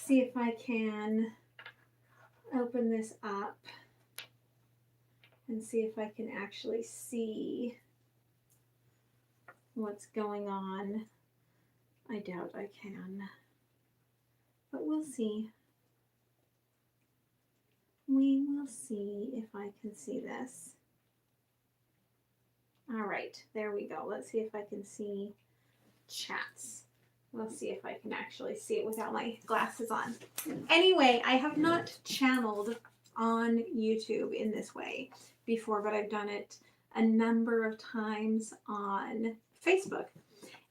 see if I can open this up and see if I can actually see what's going on. I doubt I can, but we'll see. We will see if I can see this. All right, there we go. Let's see if I can see chats. We'll see if I can actually see it without my glasses on. Anyway, I have not channeled on YouTube in this way before, but I've done it a number of times on Facebook.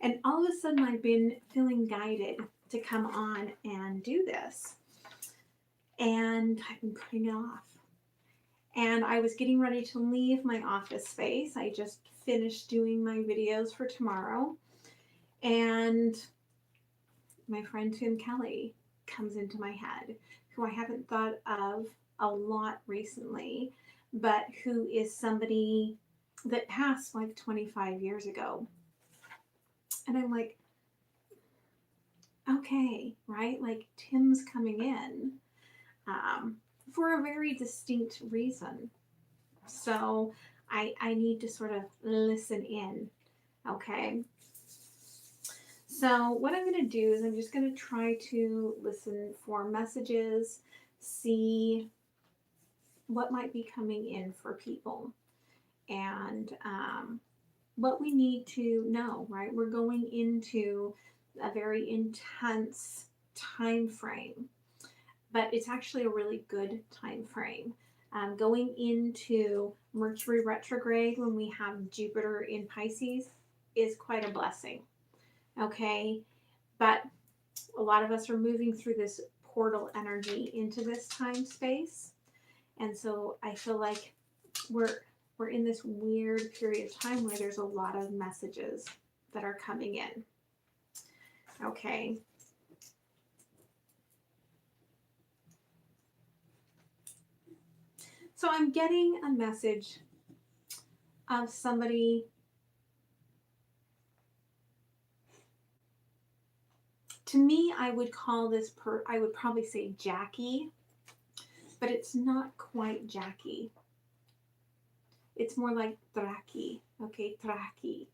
And all of a sudden I've been feeling guided to come on and do this. And I've been putting it off. And I was getting ready to leave my office space. I just finished doing my videos for tomorrow. And my friend Tim Kelly comes into my head, who I haven't thought of a lot recently, but who is somebody that passed like 25 years ago. And I'm like, okay, right? Like Tim's coming in for a very distinct reason. So I need to sort of listen in, okay? So what I'm going to do is I'm just going to try to listen for messages, see what might be coming in for people, and what we need to know, right? We're going into a very intense time frame, but it's actually a really good time frame. Going into Mercury retrograde when we have Jupiter in Pisces is quite a blessing. Okay, but a lot of us are moving through this portal energy into this time space, and so I feel like we're in this weird period of time where there's a lot of messages that are coming in. Okay. So I'm getting a message of somebody. To me, I would call this I would probably say Jackie, but it's not quite Jackie. It's more like Draki, okay, Draki.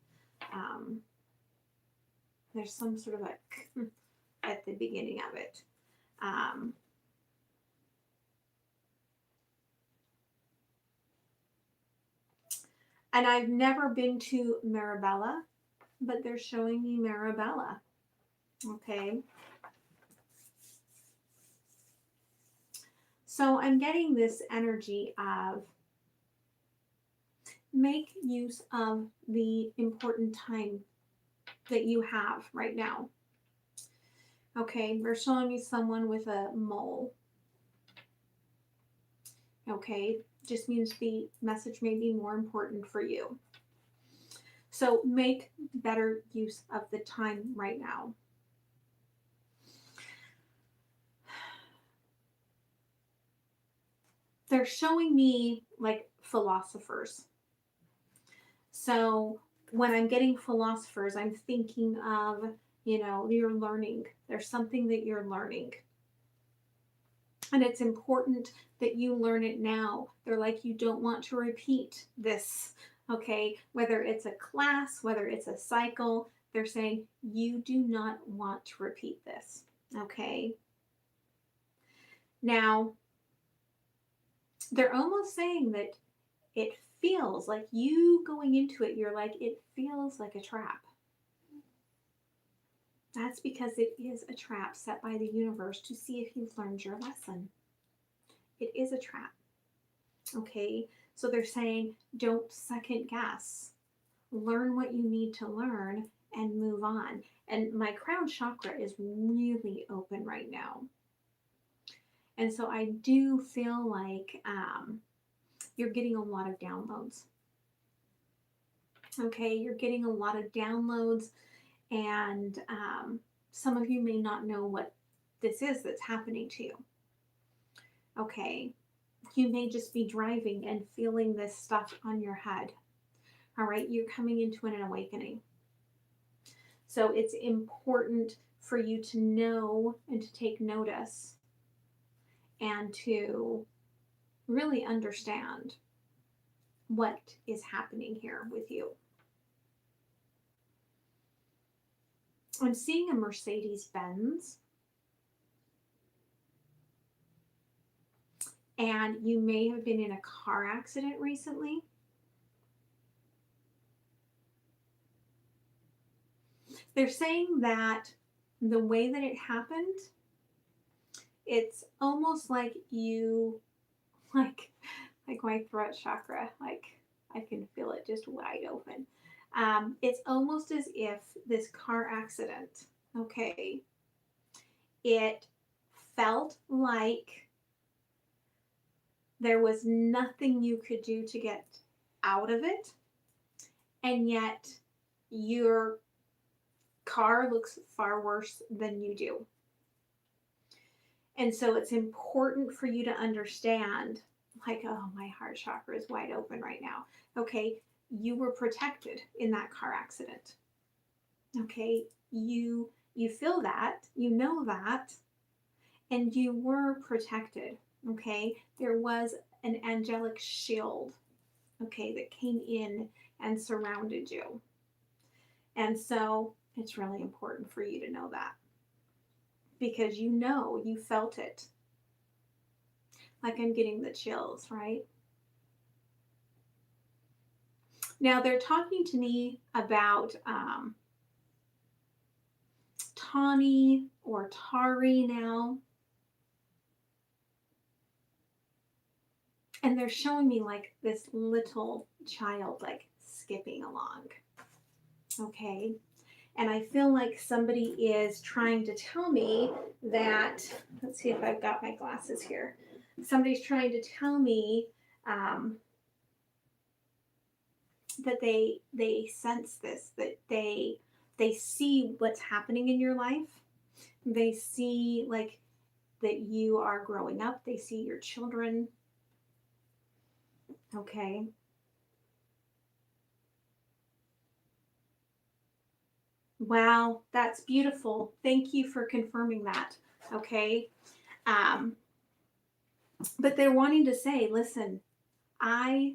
There's some sort of a k at the beginning of it. And I've never been to Marabella, but they're showing me Marabella, okay? So I'm getting this energy of make use of the important time that you have right now. Okay, they're showing me someone with a mole. Okay, just means the message may be more important for you. So make better use of the time right now. They're showing me like philosophers. So when I'm getting philosophers, I'm thinking of, you know, you're learning. There's something that you're learning. And it's important that you learn it now. They're like, you don't want to repeat this, okay? Whether it's a class, whether it's a cycle, they're saying you do not want to repeat this, okay? Now, they're almost saying that it feels like you going into it, you're like, it feels like a trap. That's because it is a trap set by the universe to see if you've learned your lesson. It is a trap. Okay, so they're saying don't second guess. Learn what you need to learn and move on. And my crown chakra is really open right now. And so I do feel like you're getting a lot of downloads. Okay, you're getting a lot of downloads, and some of you may not know what this is that's happening to you. Okay, you may just be driving and feeling this stuff on your head. All right, you're coming into an awakening. So it's important for you to know and to take notice and to really understand what is happening here with you. I'm seeing a Mercedes-Benz, and you may have been in a car accident recently. They're saying that the way that it happened, it's almost like you, like my throat chakra, like I can feel it just wide open. It's almost as if this car accident, okay, it felt like there was nothing you could do to get out of it, and yet your car looks far worse than you do. And so it's important for you to understand, like, oh, my heart chakra is wide open right now. Okay, you were protected in that car accident. Okay, you feel that, you know that, and you were protected. Okay, there was an angelic shield, okay, that came in and surrounded you. And so it's really important for you to know that, because you know, you felt it. Like I'm getting the chills, right? Now they're talking to me about Tawny or Tari now. And they're showing me like this little child like skipping along. Okay. And I feel like somebody is trying to tell me that, let's see if I've got my glasses here. Somebody's trying to tell me that they sense this, that they see what's happening in your life. They see like that you are growing up. They see your children. Okay. Wow, that's beautiful. Thank you for confirming that. Okay. But they're wanting to say, listen, I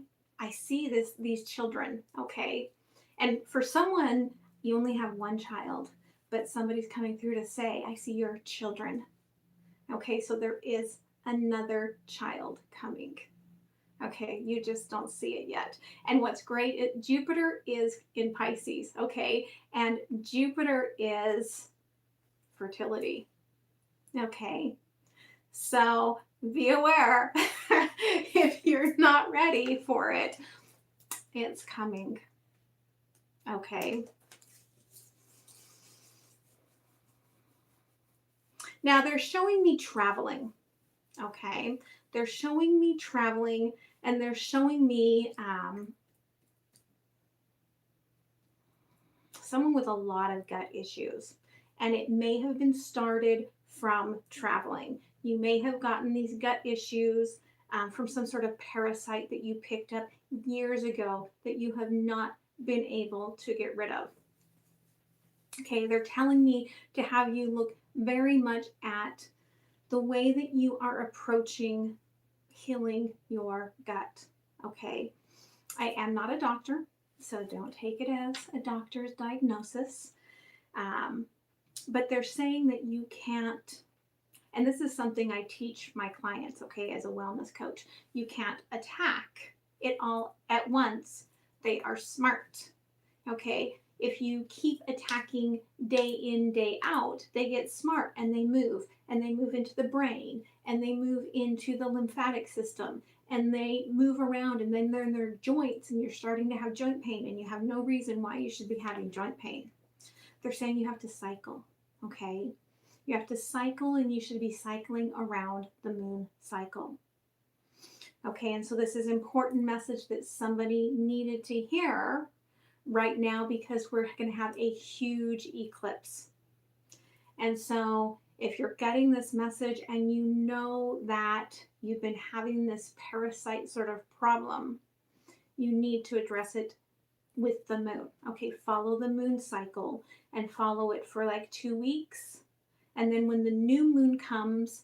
see these children, okay? And for someone, you only have one child, but somebody's coming through to say, I see your children. Okay, so there is another child coming. Okay, you just don't see it yet. And what's great, Jupiter is in Pisces, okay? And Jupiter is fertility. Okay, so be aware. If you're not ready for it, it's coming. Okay. Now they're showing me traveling. Okay. They're showing me traveling, and they're showing me someone with a lot of gut issues. And it may have been started from traveling. You may have gotten these gut issues from some sort of parasite that you picked up years ago that you have not been able to get rid of. Okay, they're telling me to have you look very much at the way that you are approaching healing your gut. Okay, I am not a doctor, so don't take it as a doctor's diagnosis. But they're saying that you can't, and this is something I teach my clients, okay, as a wellness coach, you can't attack it all at once. They are smart, okay? If you keep attacking day in, day out, they get smart and they move into the brain, and they move into the lymphatic system, and they move around, and then they're in their joints, and you're starting to have joint pain, and you have no reason why you should be having joint pain. They're saying you have to cycle, okay? You have to cycle, and you should be cycling around the moon cycle. Okay, and so this is an important message that somebody needed to hear right now, because we're going to have a huge eclipse. And so if you're getting this message and you know that you've been having this parasite sort of problem, you need to address it with the moon. Okay, follow the moon cycle and follow it for like 2 weeks. And then when the new moon comes,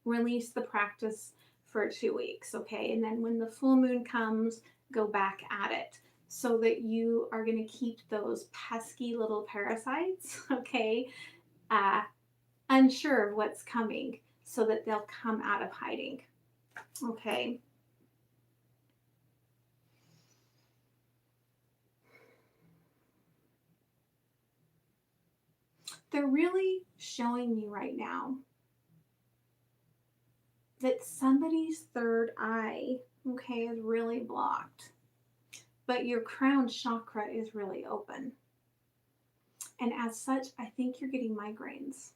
release the practice for 2 weeks. Okay, and then when the full moon comes, go back at it, so that you are going to keep those pesky little parasites, okay, unsure of what's coming, so that they'll come out of hiding. Okay. They're really showing me right now that somebody's third eye, okay, is really blocked, but your crown chakra is really open. And as such, I think you're getting migraines.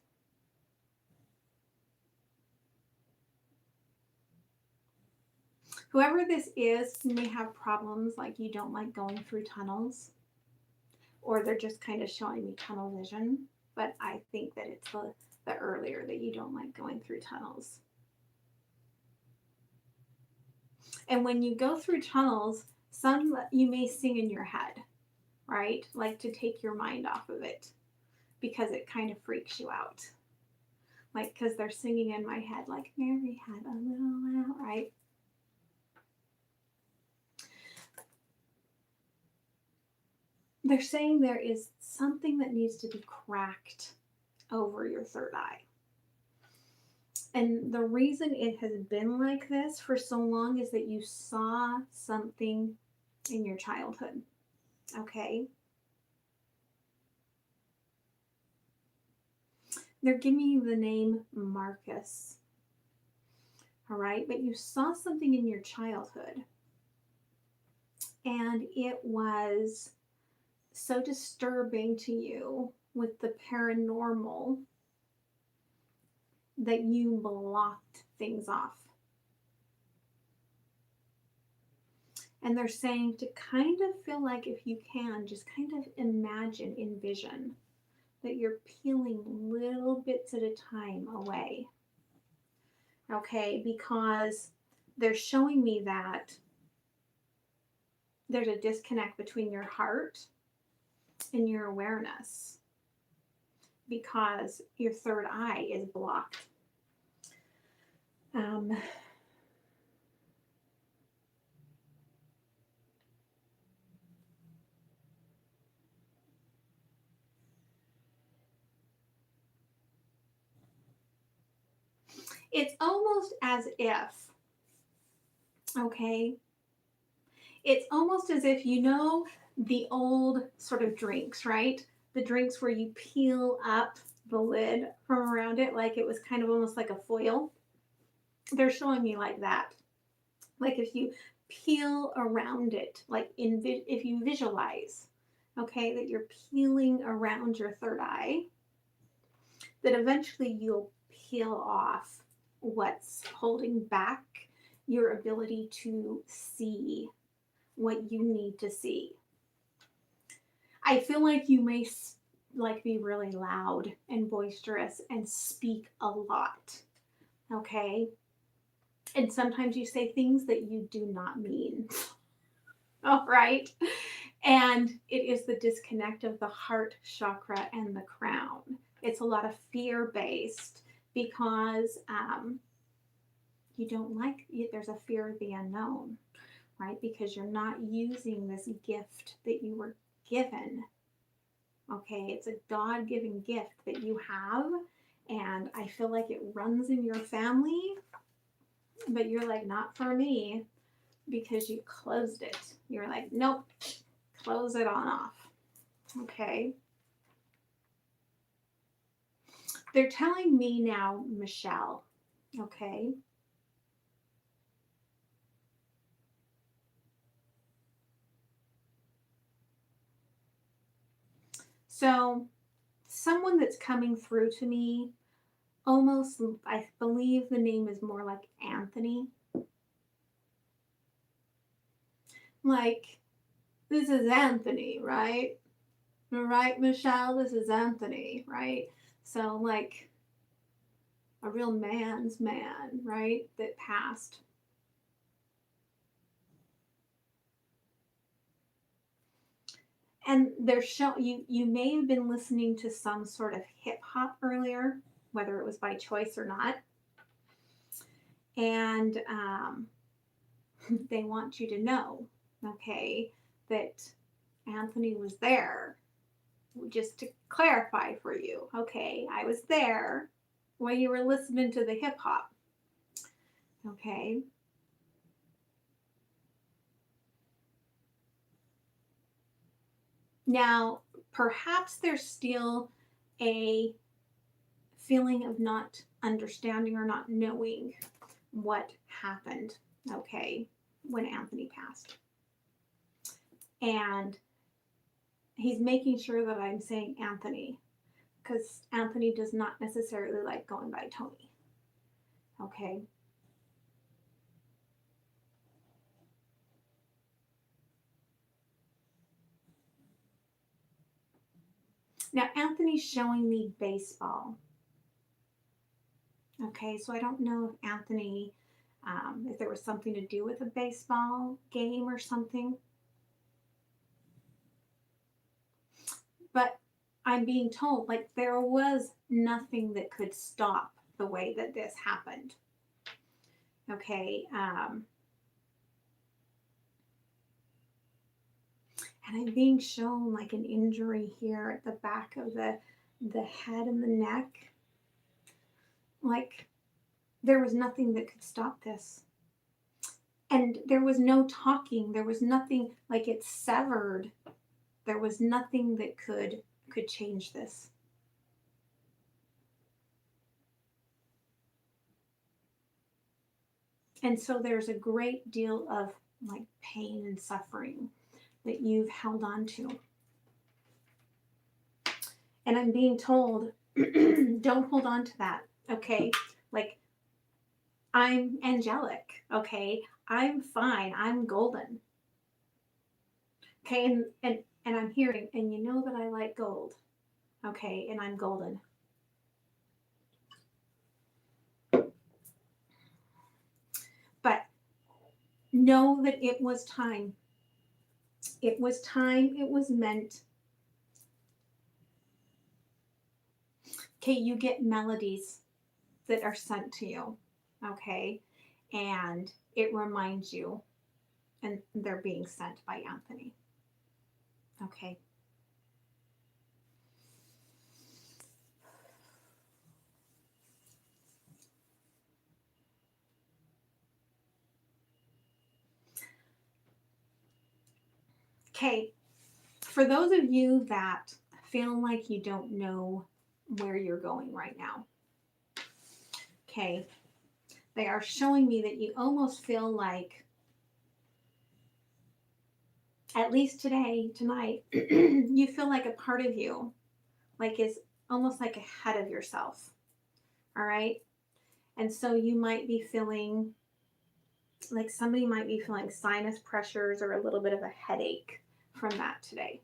Whoever this is may have problems, like you don't like going through tunnels, or they're just kind of showing me tunnel vision. But I think that it's the earlier that you don't like going through tunnels. And when you go through tunnels, some you may sing in your head, right? Like to take your mind off of it, because it kind of freaks you out. Like, because they're singing in my head, like, Mary had a little lamb, right? They're saying there is something that needs to be cracked over your third eye. And the reason it has been like this for so long is that you saw something in your childhood, okay? They're giving you the name Marcus, all right? But you saw something in your childhood, and it was so disturbing to you with the paranormal that you blocked things off. And they're saying to kind of feel like, if you can, just kind of imagine, envision that you're peeling little bits at a time away. Okay, because they're showing me that there's a disconnect between your heart and your awareness, because your third eye is blocked. It's almost as if, okay, it's almost as if, you know, the old sort of drinks, right? The drinks where you peel up the lid from around it, like it was kind of almost like a foil. They're showing me like that. Like if you peel around it, like if you visualize, okay, that you're peeling around your third eye, that eventually you'll peel off what's holding back your ability to see what you need to see. I feel like you may like be really loud and boisterous and speak a lot, okay? And sometimes you say things that you do not mean. All right? And it is the disconnect of the heart chakra and the crown. It's a lot of fear-based, because you don't like, there's a fear of the unknown, right? Because you're not using this gift that you were given. Okay, it's a God-given gift that you have, and I feel like it runs in your family, but you're like, not for me, because you closed it. You're like, nope, close it on off. Okay. They're telling me now, Michelle, okay, so someone that's coming through to me, almost, I believe the name is more like Anthony. Like, this is Anthony, right? Right, Michelle? This is Anthony, right? So, like, a real man's man, right? That passed. And they're you may have been listening to some sort of hip hop earlier, whether it was by choice or not. And they want you to know, okay, that Anthony was there. Just to clarify for you, okay, I was there when you were listening to the hip hop. Okay. Now, perhaps there's still a feeling of not understanding or not knowing what happened, okay, when Anthony passed. And he's making sure that I'm saying Anthony, because Anthony does not necessarily like going by Tony. Okay. Now, Anthony's showing me baseball. Okay, so I don't know if Anthony, if there was something to do with a baseball game or something. But I'm being told, like, there was nothing that could stop the way that this happened. Okay. And I'm being shown like an injury here at the back of the head and the neck. Like, there was nothing that could stop this. And there was no talking. There was nothing, like, it's severed. There was nothing that could change this. And so there's a great deal of like pain and suffering that you've held on to. And I'm being told, don't hold on to that, okay? Like, I'm angelic, okay? I'm fine, I'm golden. Okay, and I'm hearing, and you know that I like gold, okay, and I'm golden. But know that it was time. It was time, it was meant. Okay, you get melodies that are sent to you, okay? And it reminds you, and they're being sent by Anthony, okay? Okay, for those of you that feel like you don't know where you're going right now, okay, they are showing me that you almost feel like, at least tonight, you feel like a part of you, like, is almost like ahead of yourself, all right? And so you might be feeling like somebody might be feeling sinus pressures or a little bit of a headache from that today.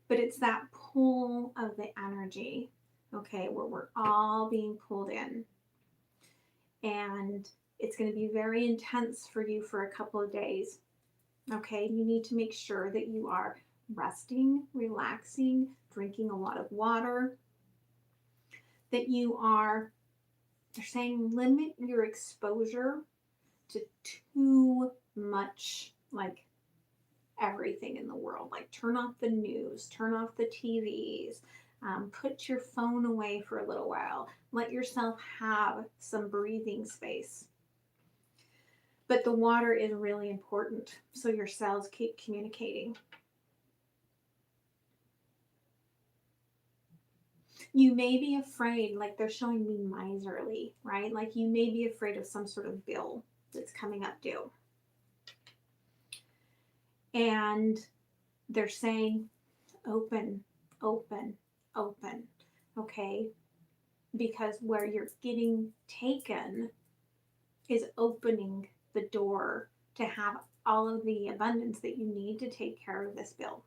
But it's that pull of the energy, okay, where we're all being pulled in. And it's going to be very intense for you for a couple of days, okay? You need to make sure that you are resting, relaxing, drinking a lot of water, that you are, they're saying, limit your exposure to too much, like, everything in the world. Like, turn off the news, turn off the TVs, put your phone away for a little while. Let yourself have some breathing space. But the water is really important, so your cells keep communicating. You may be afraid, like they're showing me miserly, right? Like, you may be afraid of some sort of bill that's coming up due. And they're saying, open, open, open, okay? Because where you're getting taken is opening the door to have all of the abundance that you need to take care of this bill.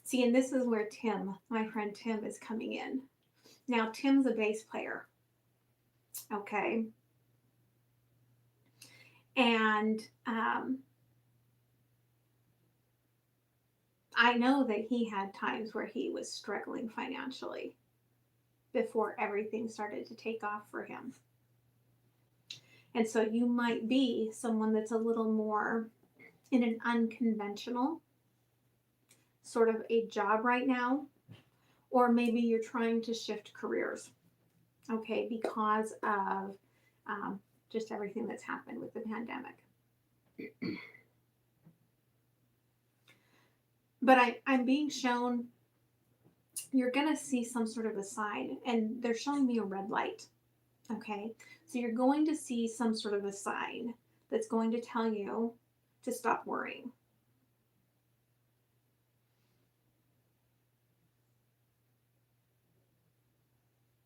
See, and this is where Tim, my friend Tim, is coming in. Now, Tim's a bass player, okay? And I know that he had times where he was struggling financially before everything started to take off for him. And so you might be someone that's a little more in an unconventional sort of a job right now, or maybe you're trying to shift careers, okay, because of just everything that's happened with the pandemic. But I'm being shown you're going to see some sort of a sign, and they're showing me a red light, okay? So you're going to see some sort of a sign that's going to tell you to stop worrying.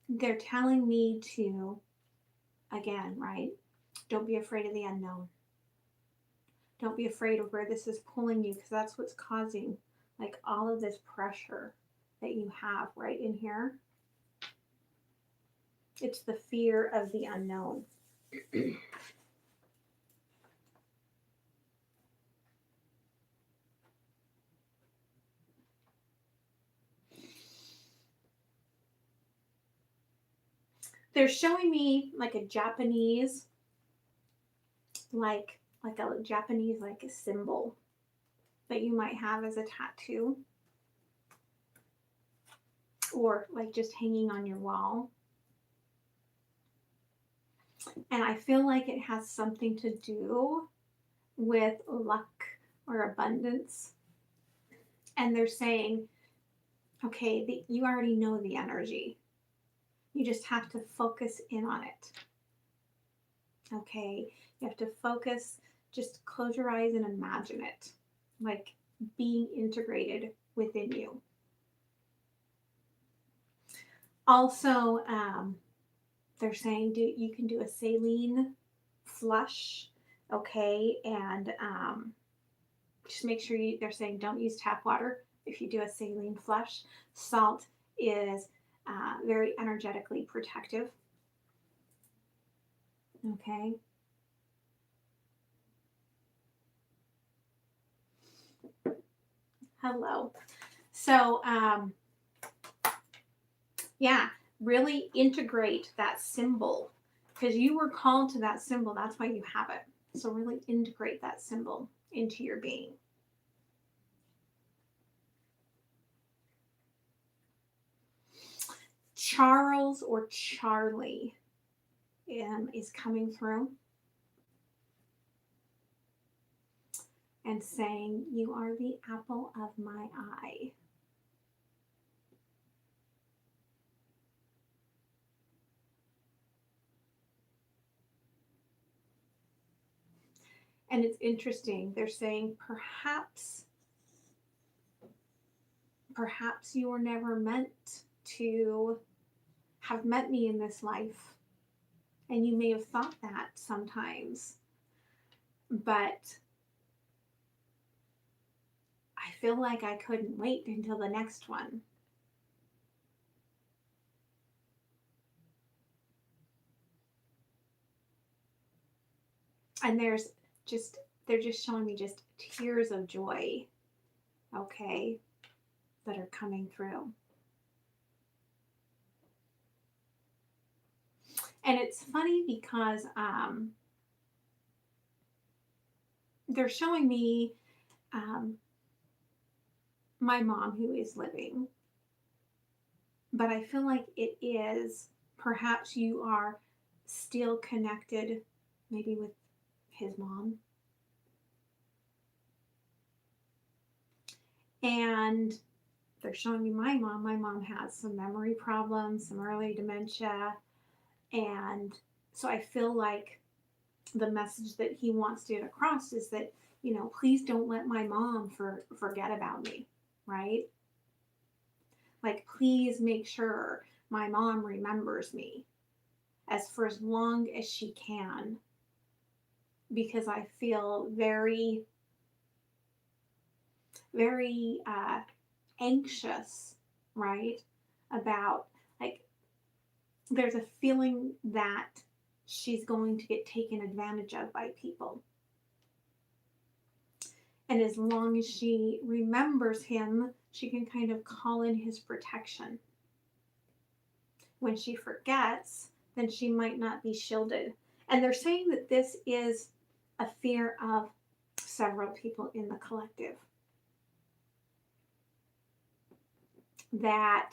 They're telling me to, again, right? Don't be afraid of the unknown. Don't be afraid of where this is pulling you, because that's what's causing like all of this pressure that you have right in here. It's the fear of the unknown. They're showing me like a Japanese, like a Japanese like a symbol that you might have as a tattoo, or like just hanging on your wall. And I feel like it has something to do with luck or abundance. And they're saying, okay, you already know the energy. You just have to focus in on it. Okay, you have to focus, just close your eyes and imagine it, like being integrated within you. Also, they're saying you can do a saline flush, okay, and just make sure they're saying don't use tap water if you do a saline flush. Salt is very energetically protective. Okay. Hello. So, yeah, really integrate that symbol, because you were called to that symbol. That's why you have it. So really integrate that symbol into your being. Charles or Charlie is coming through and saying, you are the apple of my eye. And it's interesting. They're saying perhaps you were never meant to have met me in this life. And you may have thought that sometimes. But I feel like I couldn't wait until the next one. And they're just showing me just tears of joy, okay, that are coming through. And it's funny because they're showing me my mom who is living. But I feel like it is, perhaps you are still connected maybe with his mom. And they're showing me my mom. My mom has some memory problems, some early dementia. And so I feel like the message that he wants to get across is that, please don't let my mom forget about me, right? Like, please make sure my mom remembers me for as long as she can, because I feel very, very anxious, right? About, like, there's a feeling that she's going to get taken advantage of by people. And as long as she remembers him, she can kind of call in his protection. When she forgets, then she might not be shielded. And they're saying that this is a fear of several people in the collective. That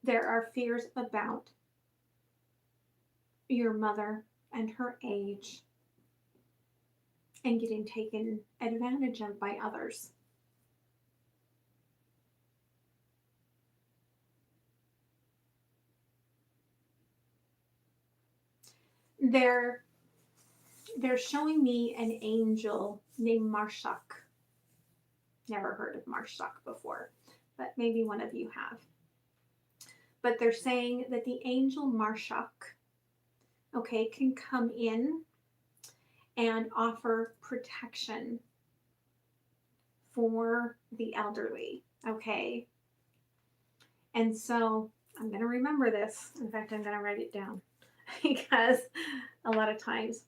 there are fears about your mother and her age and getting taken advantage of by others. They're showing me an angel named Marshak. Never heard of Marshak before, but maybe one of you have. But they're saying that the angel Marshak, okay, can come in and offer protection for the elderly, okay? And so I'm going to remember this. In fact, I'm going to write it down because a lot of times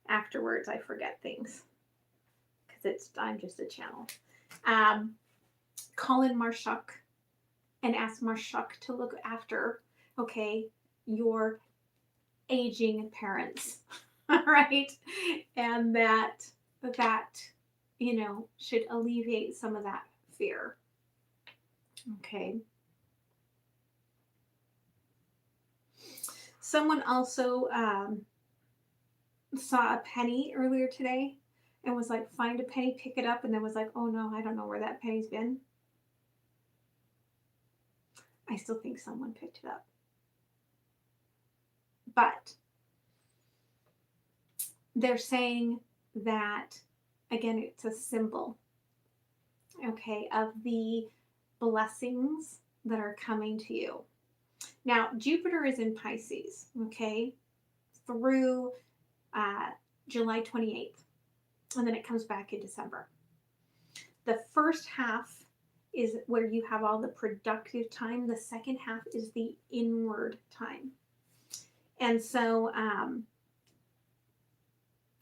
afterwards I forget things because I'm just a channel. Call in Marshak and ask Marshak to look after, okay, your aging parents, right? And that should alleviate some of that fear. Okay. Someone also saw a penny earlier today and was like, find a penny, pick it up, and then was like, oh no, I don't know where that penny's been. I still think someone picked it up. But they're saying that, again, it's a symbol, okay, of the blessings that are coming to you. Now, Jupiter is in Pisces, okay, through July 28th, and then it comes back in December. The first half is where you have all the productive time. The second half is the inward time. And so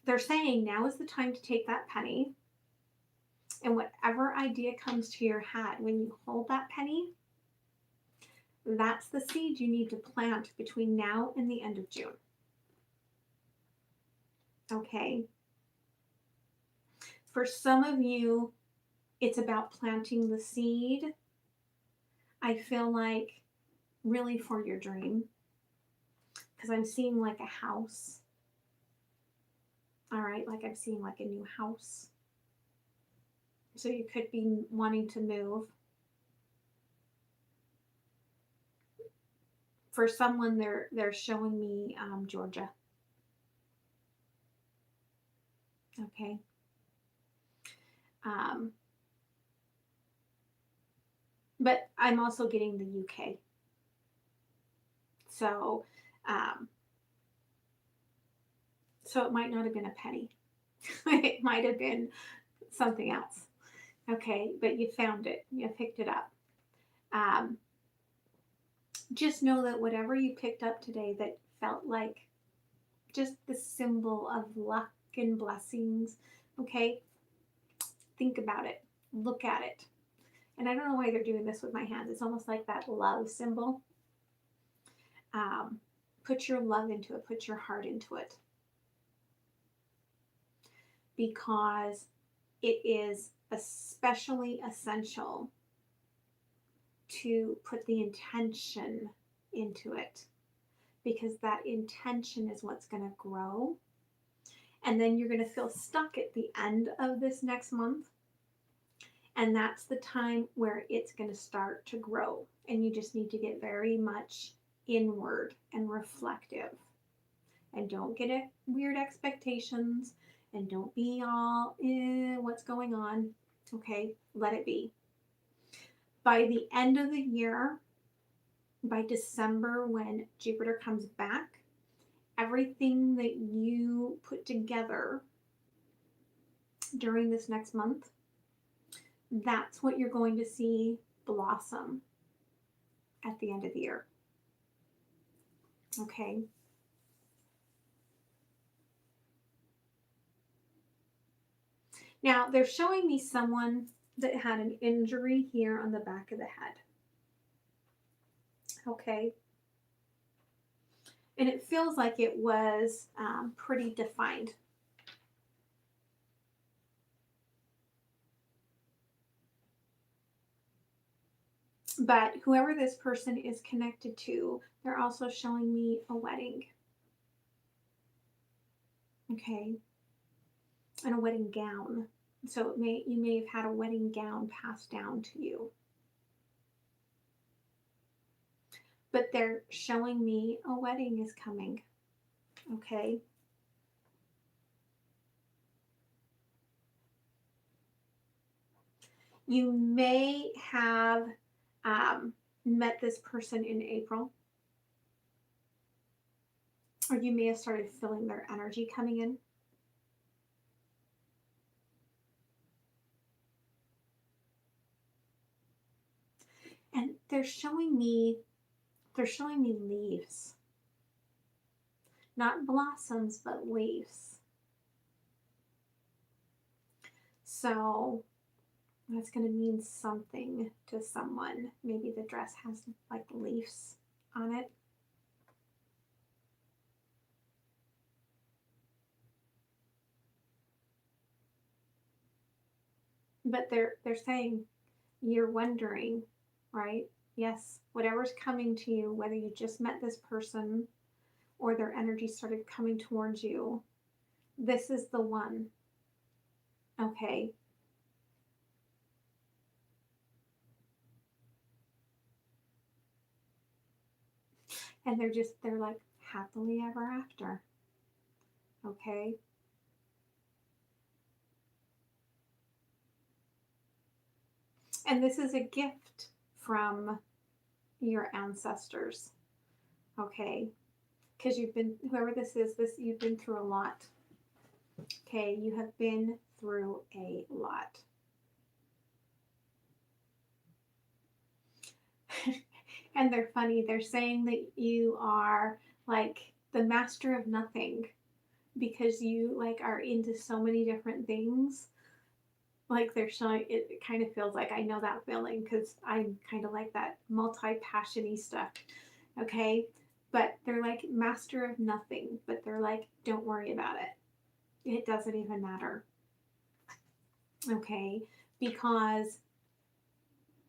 they're saying now is the time to take that penny, and whatever idea comes to your head, when you hold that penny, that's the seed you need to plant between now and the end of June. Okay. For some of you, it's about planting the seed. I feel like really for your dream, because I'm seeing like a house. All right, like I'm seeing like a new house. So you could be wanting to move. For someone, they're showing me Georgia. Okay. But I'm also getting the UK. So it might not have been a penny. It might have been something else. Okay, but you found it. You picked it up. Just know that whatever you picked up today that felt like just the symbol of luck and blessings, okay, think about it. Look at it. And I don't know why they're doing this with my hands. It's almost like that love symbol. Put your love into it. Put your heart into it. Because it is especially essential to put the intention into it. Because that intention is what's going to grow. And then you're going to feel stuck at the end of this next month. And that's the time where it's going to start to grow. And you just need to get very much inward and reflective. And don't get weird expectations. And don't be all, what's going on? Okay, let it be. By the end of the year, by December, when Jupiter comes back, everything that you put together during this next month, that's what you're going to see blossom. at the end of the year. Okay. Now, they're showing me someone that had an injury here on the back of the head. Okay. And it feels like it was pretty defined. But whoever this person is connected to, they're also showing me a wedding. Okay. And a wedding gown. So you may have had a wedding gown passed down to you. But they're showing me a wedding is coming. Okay. You may have met this person in April. Or you may have started feeling their energy coming in. And they're showing me leaves. Not blossoms, but leaves. So that's going to mean something to someone. Maybe the dress has like leaves on it. But they're saying you're wondering, right? Yes, whatever's coming to you, whether you just met this person or their energy started coming towards you, this is the one. Okay. And they're like happily ever after. Okay. And this is a gift from your ancestors. Okay. Because whoever this is, you've been through a lot. Okay. You have been through a lot. And they're funny. They're saying that you are like the master of nothing because you like are into so many different things. Like they're showing, it kind of feels like I know that feeling because I'm kind of like that multi-passion-y stuff. Okay. But they're like master of nothing, but they're like, don't worry about it. It doesn't even matter. Okay. Because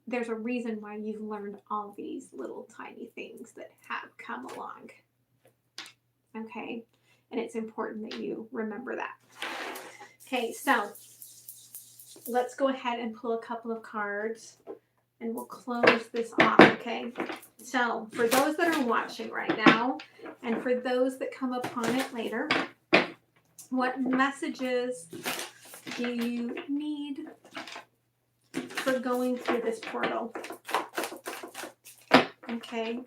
there's a reason why you've learned all these little tiny things that have come along. Okay. And it's important that you remember that. Okay. So let's go ahead and pull a couple of cards and we'll close this off. Okay. So for those that are watching right now and for those that come upon it later, what messages do you need for going through this portal? Okay.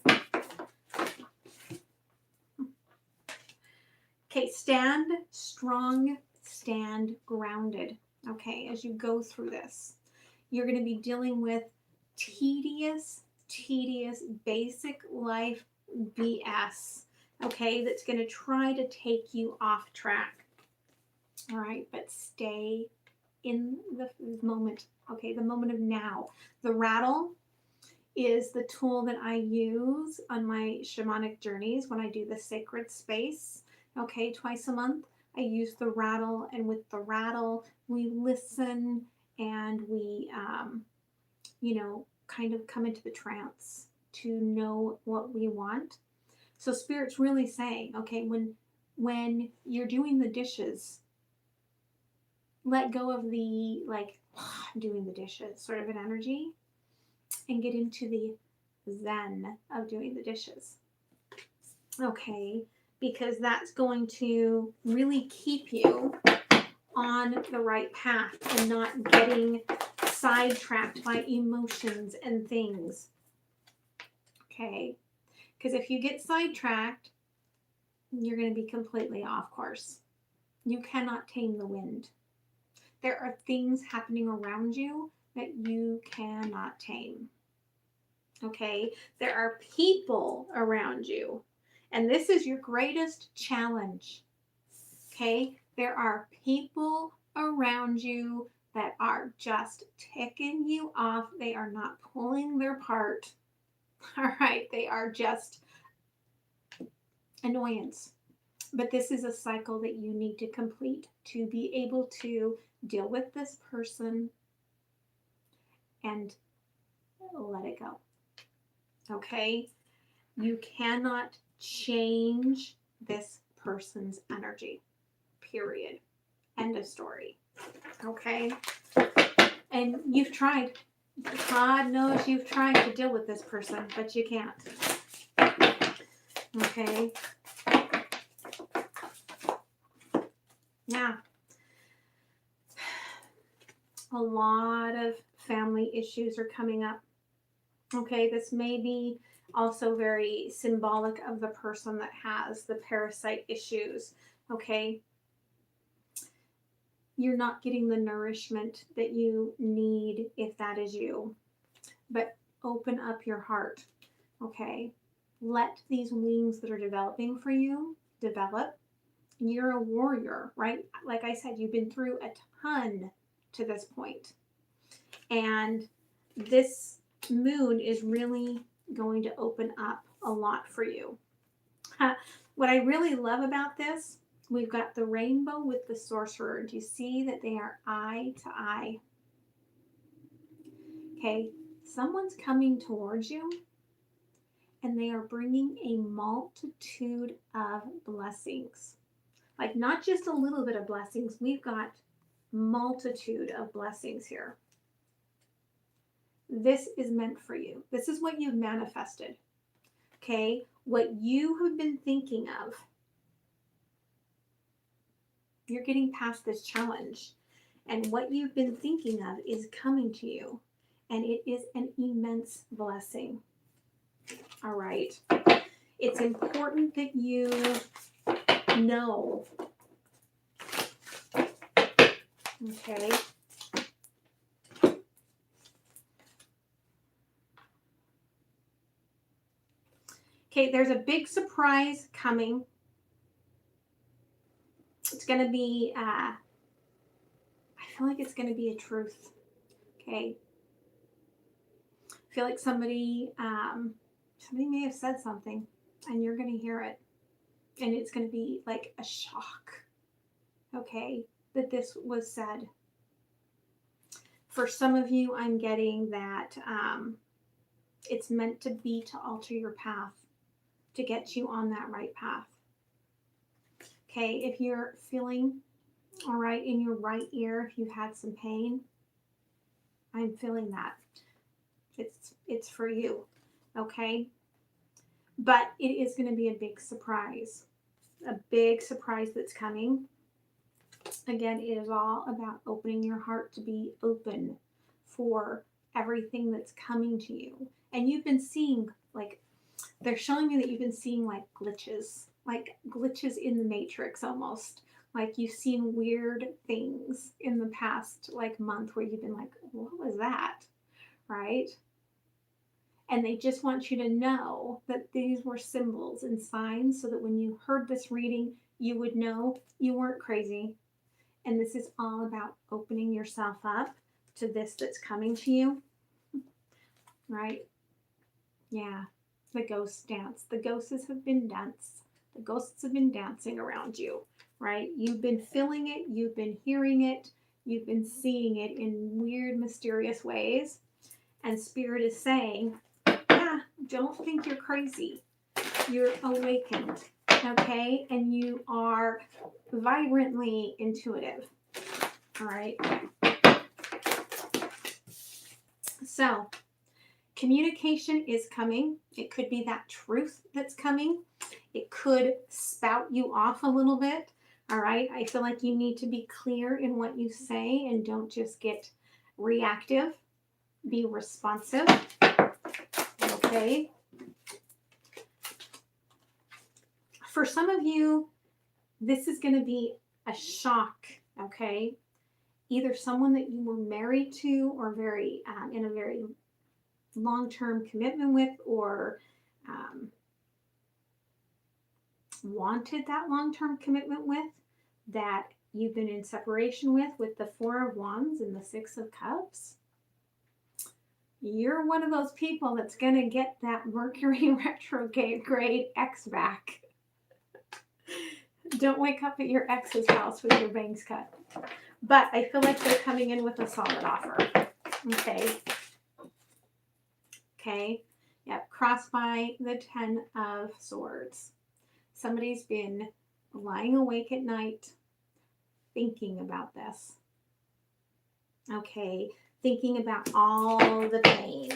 Okay, stand strong, stand grounded. Okay, as you go through this, you're going to be dealing with tedious, basic life BS. Okay, that's going to try to take you off track. All right, but stay in the moment. Okay, the moment of now. The rattle is the tool that I use on my shamanic journeys when I do the sacred space. Okay, twice a month. I use the rattle, and with the rattle, we listen and we, kind of come into the trance to know what we want. So Spirit's really saying, okay, when you're doing the dishes, let go of the doing the dishes sort of an energy and get into the zen of doing the dishes. Okay, because that's going to really keep you on the right path and not getting sidetracked by emotions and things. Okay, because if you get sidetracked, you're going to be completely off course. You cannot tame the wind. There are things happening around you that you cannot tame. Okay? There are people around you. And this is your greatest challenge. Okay? There are people around you that are just ticking you off. They are not pulling their part. All right? They are just annoyance. But this is a cycle that you need to complete to be able to deal with this person and let it go. Okay? You cannot change this person's energy. Period. End of story. Okay? And you've tried. God knows you've tried to deal with this person, but you can't. Okay? Yeah. A lot of family issues are coming up. Okay, this may be also very symbolic of the person that has the parasite issues. Okay, you're not getting the nourishment that you need if that is you. But open up your heart. Okay, let these wings that are developing for you develop. You're a warrior, right? Like I said, you've been through a ton to this point. And this moon is really going to open up a lot for you. What I really love about this, we've got the rainbow with the sorcerer. Do you see that they are eye to eye? Okay, someone's coming towards you and they are bringing a multitude of blessings. Like not just a little bit of blessings, we've got multitude of blessings here. This is meant for you. This is what you've manifested. Okay? What you have been thinking of. You're getting past this challenge. And what you've been thinking of is coming to you. And it is an immense blessing. All right? It's important that you know. Okay? Okay, there's a big surprise coming. It's going to be, I feel like it's going to be a truth. Okay. I feel like somebody may have said something and you're going to hear it. And it's going to be like a shock. Okay. That this was said. For some of you, I'm getting that it's meant to be to alter your path, to get you on that right path. Okay, if you're feeling all right in your right ear, if you've had some pain, I'm feeling that. It's for you, okay? But it is going to be a big surprise that's coming. Again, it is all about opening your heart to be open for everything that's coming to you. And you've been seeing, like, they're showing me that you've been seeing like glitches in the matrix almost. Like you've seen weird things in the past like month where you've been like, what was that? Right? And they just want you to know that these were symbols and signs so that when you heard this reading, you would know you weren't crazy. And this is all about opening yourself up to this that's coming to you. Right? Yeah. The ghost dance. The ghosts have been dancing around you, right? You've been feeling it, you've been hearing it, you've been seeing it in weird, mysterious ways. And Spirit is saying, yeah, don't think you're crazy. You're awakened, okay? And you are vibrantly intuitive, all right? So, communication is coming. It could be that truth that's coming. It could spout you off a little bit. All right. I feel like you need to be clear in what you say and don't just get reactive. Be responsive. Okay. For some of you, this is going to be a shock. Okay. Either someone that you were married to or in a very long-term commitment with, or wanted that long-term commitment with, that you've been in separation with the Four of Wands and the Six of Cups, you're one of those people that's going to get that Mercury retrograde ex back. Don't wake up at your ex's house with your bangs cut. But I feel like they're coming in with a solid offer. Okay. Okay. Yep. Crossed by the Ten of Swords. Somebody's been lying awake at night thinking about this. Okay. Thinking about all the pain.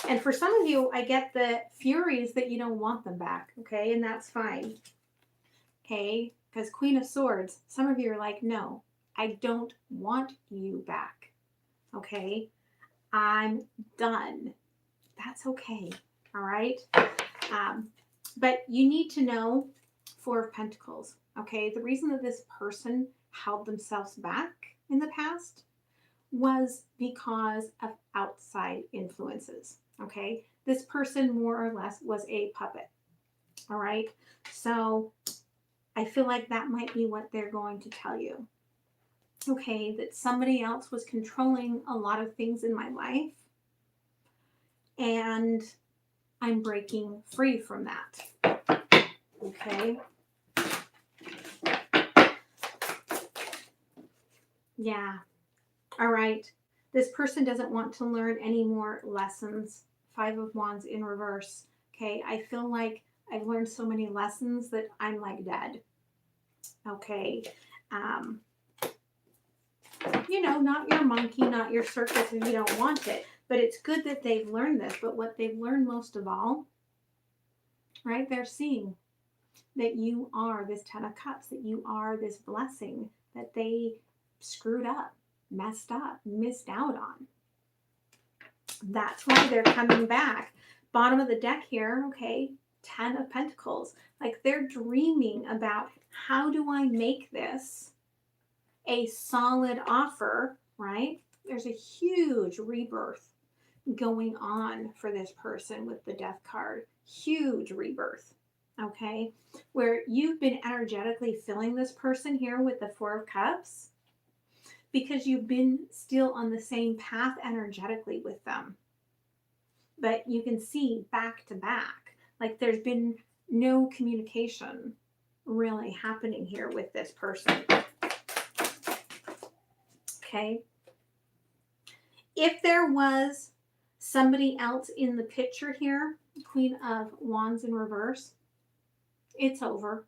And for some of you, I get the furies that you don't want them back. Okay. And that's fine. Okay. Because Queen of Swords, some of you are like, no, I don't want you back. Okay. I'm done. That's okay. All right. But you need to know Four of Pentacles. Okay. The reason that this person held themselves back in the past was because of outside influences. Okay. This person more or less was a puppet. All right. So I feel like that might be what they're going to tell you. Okay. That somebody else was controlling a lot of things in my life. And I'm breaking free from that. Okay. Yeah. All right. This person doesn't want to learn any more lessons. Five of Wands in reverse. Okay. I feel like I've learned so many lessons that I'm like dead. Okay. Not your monkey, not your circus if you don't want it. But it's good that they've learned this. But what they've learned most of all, right, they're seeing that you are this Ten of Cups, that you are this blessing that they screwed up, messed up, missed out on. That's why they're coming back. Bottom of the deck here, okay, Ten of Pentacles. Like they're dreaming about, how do I make this a solid offer, right? There's a huge rebirth going on for this person with the Death card. Huge rebirth, okay? Where you've been energetically filling this person here with the Four of Cups because you've been still on the same path energetically with them. But you can see back to back, like there's been no communication really happening here with this person. Okay. If there was somebody else in the picture here, Queen of Wands in reverse, it's over.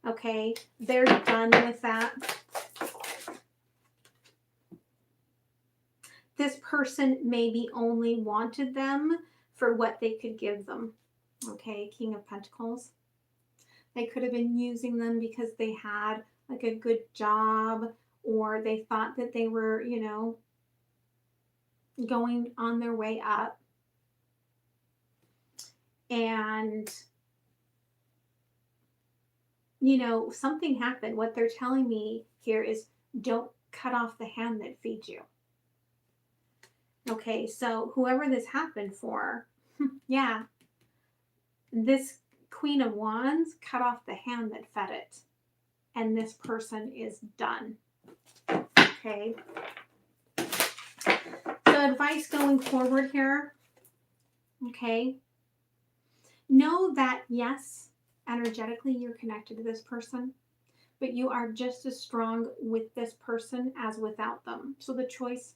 Okay. They're done with that. This person maybe only wanted them for what they could give them. Okay. King of Pentacles. They could have been using them because they had like a good job, or they thought that they were, going on their way up. And, something happened. What they're telling me here is, don't cut off the hand that feeds you. Okay, so whoever this happened for, yeah, this Queen of Wands cut off the hand that fed it. And this person is done. Okay. So advice going forward here. Okay. Know that, yes, energetically you're connected to this person, but you are just as strong with this person as without them. So the choice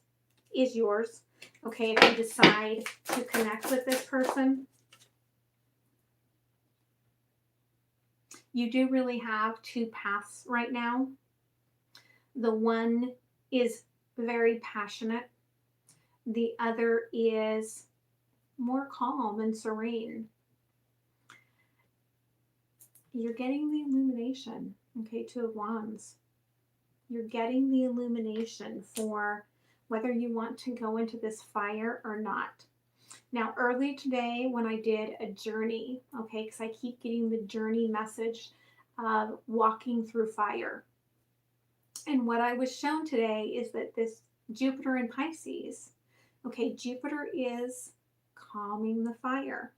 is yours. Okay, if you decide to connect with this person, you do really have two paths right now. The one is very passionate. The other is more calm and serene. You're getting the illumination. Okay, Two of Wands. You're getting the illumination for whether you want to go into this fire or not. Now, early today when I did a journey, okay, because I keep getting the journey message of walking through fire. And what I was shown today is that this Jupiter in Pisces, Okay, Jupiter is calming the fire.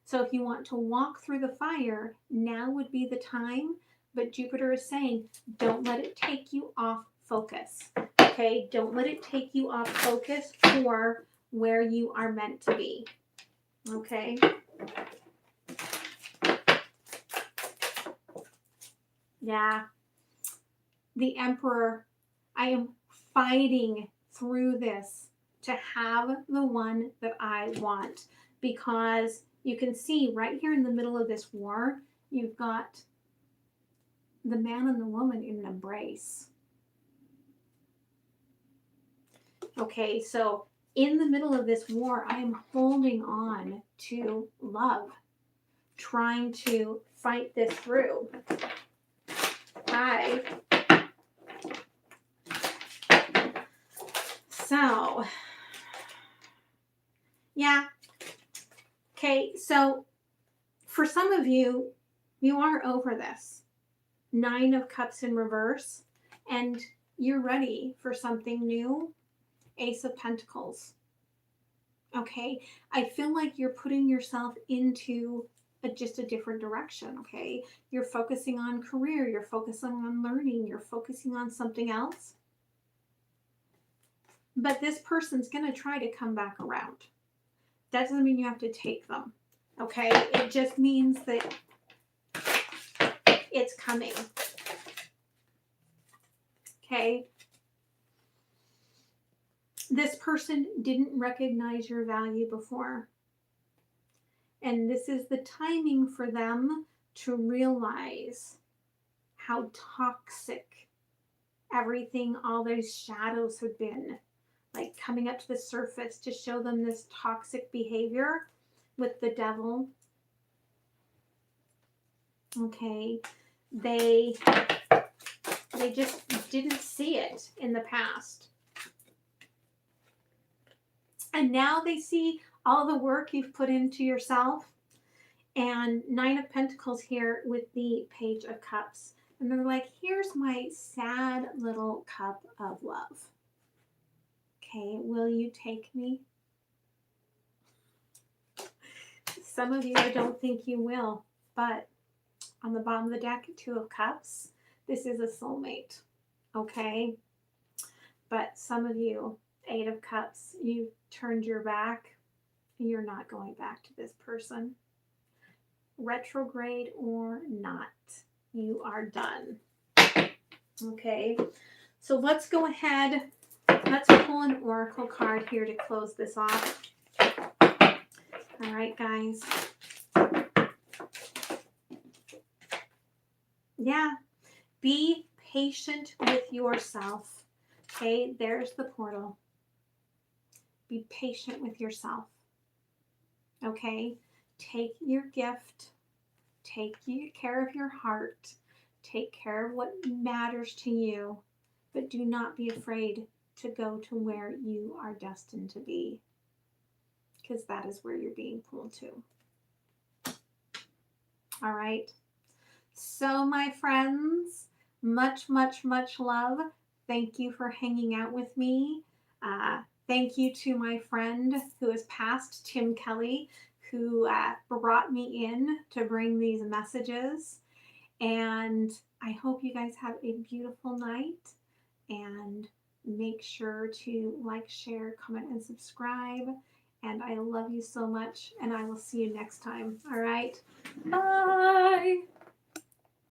So if you want to walk through the fire, now would be the time. But Jupiter is saying, don't let it take you off focus. Okay, don't let it take you off focus for where you are meant to be. Okay. Yeah. The Emperor, I am fighting through this to have the one that I want, because you can see right here in the middle of this war, you've got the man and the woman in an embrace. Okay, so in the middle of this war, I am holding on to love, trying to fight this through. So, yeah. Okay, so for some of you, you are over this. 9 of Cups in reverse, and you're ready for something new. Ace of Pentacles. Okay, I feel like you're putting yourself into just a different direction. Okay, you're focusing on career, you're focusing on learning, you're focusing on something else. But this person's going to try to come back around. That doesn't mean you have to take them. Okay, it just means that it's coming. Okay. This person didn't recognize your value before. And this is the timing for them to realize how toxic everything, all those shadows have been, like coming up to the surface to show them this toxic behavior with the devil. Okay, they just didn't see it in the past. And now they see all the work you've put into yourself. And 9 of Pentacles here with the Page of Cups. And they're like, here's my sad little cup of love. Okay, will you take me? Some of you, I don't think you will. But on the bottom of the deck, 2 of Cups. This is a soulmate. Okay? But some of you, 8 of Cups, you've turned your back. You're not going back to this person. Retrograde or not, you are done. Okay, so let's go ahead. Let's pull an oracle card here to close this off. All right, guys. Yeah, be patient with yourself. Okay, there's the portal. Be patient with yourself. Okay, take your gift. Take care of your heart. Take care of what matters to you. But do not be afraid to go to where you are destined to be. Because that is where you're being pulled to. All right. So, my friends, much, much, much love. Thank you for hanging out with me. Thank you to my friend who has passed, Tim Kelly, who brought me in to bring these messages. And I hope you guys have a beautiful night. And make sure to like, share, comment, and subscribe. And I love you so much. And I will see you next time. All right. Bye.